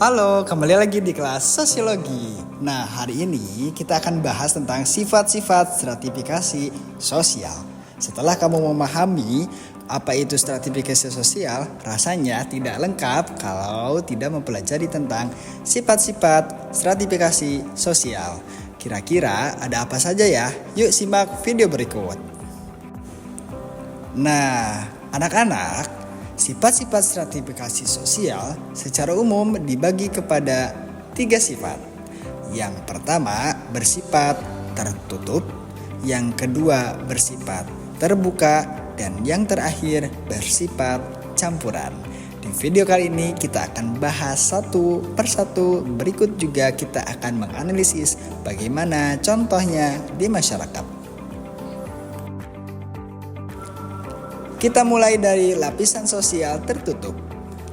Halo, kembali lagi di kelas Sosiologi. Nah, hari ini kita akan bahas tentang sifat-sifat stratifikasi sosial. Setelah kamu memahami apa itu stratifikasi sosial, rasanya tidak lengkap kalau tidak mempelajari tentang sifat-sifat stratifikasi sosial. Kira-kira ada apa saja ya? Yuk simak video berikut. Nah, anak-anak, sifat-sifat stratifikasi sosial secara umum dibagi kepada 3 sifat. Yang pertama bersifat tertutup, yang kedua bersifat terbuka, dan yang terakhir bersifat campuran. Di video kali ini kita akan bahas satu persatu, berikut juga kita akan menganalisis bagaimana contohnya di masyarakat. Kita mulai dari lapisan sosial tertutup.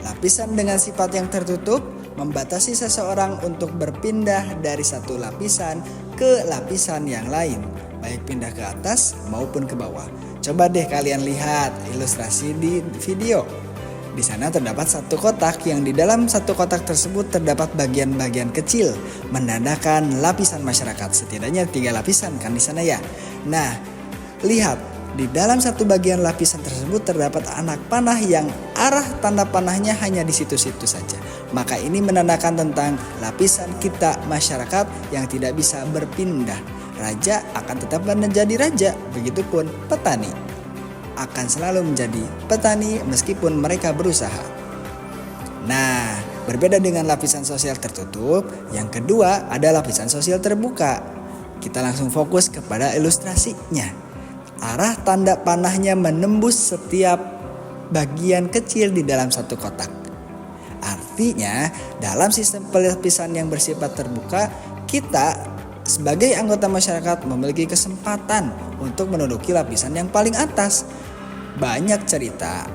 Lapisan dengan sifat yang tertutup membatasi seseorang untuk berpindah dari satu lapisan ke lapisan yang lain, baik pindah ke atas maupun ke bawah. Coba deh kalian lihat ilustrasi di video. Di sana terdapat satu kotak yang di dalam satu kotak tersebut terdapat bagian-bagian kecil menandakan lapisan masyarakat. Setidaknya 3 lapisan kan di sana ya. Nah, lihat. Di dalam satu bagian lapisan tersebut terdapat anak panah yang arah tanda panahnya hanya di situ-situ saja. Maka ini menandakan tentang lapisan kita masyarakat yang tidak bisa berpindah. Raja akan tetap menjadi raja, begitupun petani akan selalu menjadi petani meskipun mereka berusaha. Nah, berbeda dengan lapisan sosial tertutup, yang kedua ada lapisan sosial terbuka. Kita langsung fokus kepada ilustrasinya. Arah tanda panahnya menembus setiap bagian kecil di dalam satu kotak. Artinya, dalam sistem pelapisan yang bersifat terbuka, kita sebagai anggota masyarakat memiliki kesempatan untuk menduduki lapisan yang paling atas. Banyak cerita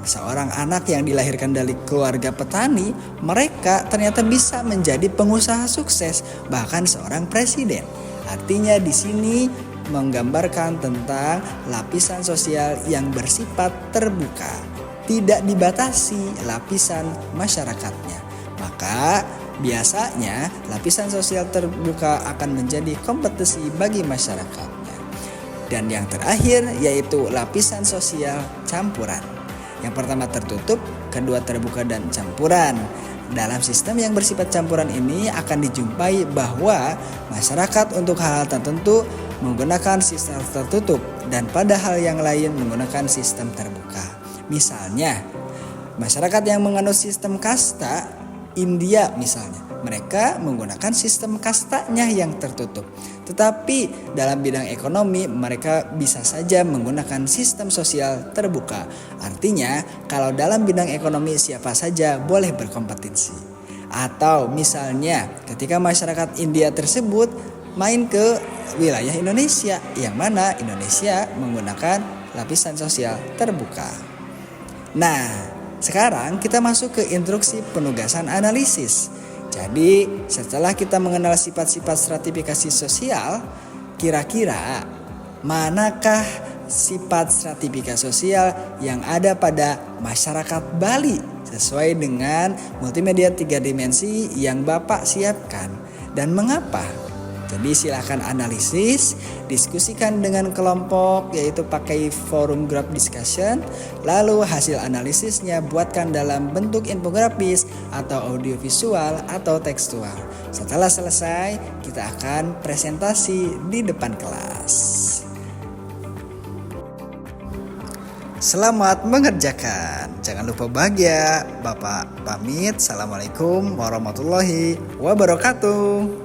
seorang anak yang dilahirkan dari keluarga petani, mereka ternyata bisa menjadi pengusaha sukses, bahkan seorang presiden. Artinya di sini menggambarkan tentang lapisan sosial yang bersifat terbuka, tidak dibatasi lapisan masyarakatnya. Maka biasanya lapisan sosial terbuka akan menjadi kompetisi bagi masyarakatnya. Dan yang terakhir yaitu lapisan sosial campuran. Yang pertama tertutup, kedua terbuka dan campuran. Dalam sistem yang bersifat campuran ini akan dijumpai bahwa masyarakat untuk hal-hal tertentu menggunakan sistem tertutup dan pada hal yang lain menggunakan sistem terbuka. Misalnya, masyarakat yang menganut sistem kasta, India misalnya, mereka menggunakan sistem kastanya yang tertutup. Tetapi dalam bidang ekonomi mereka bisa saja menggunakan sistem sosial terbuka. Artinya kalau dalam bidang ekonomi siapa saja boleh berkompetisi. Atau misalnya ketika masyarakat India tersebut main ke wilayah Indonesia, yang mana Indonesia menggunakan lapisan sosial terbuka. Nah, sekarang kita masuk ke instruksi penugasan analisis. Jadi setelah kita mengenal sifat-sifat stratifikasi sosial, kira-kira manakah sifat stratifikasi sosial yang ada pada masyarakat Bali sesuai dengan multimedia 3 dimensi yang Bapak siapkan dan mengapa? Jadi silahkan analisis, diskusikan dengan kelompok yaitu pakai forum group discussion. Lalu hasil analisisnya buatkan dalam bentuk infografis atau audiovisual atau tekstual. Setelah selesai kita akan presentasi di depan kelas. Selamat mengerjakan. Jangan lupa bahagia. Bapak pamit. Assalamualaikum warahmatullahi wabarakatuh.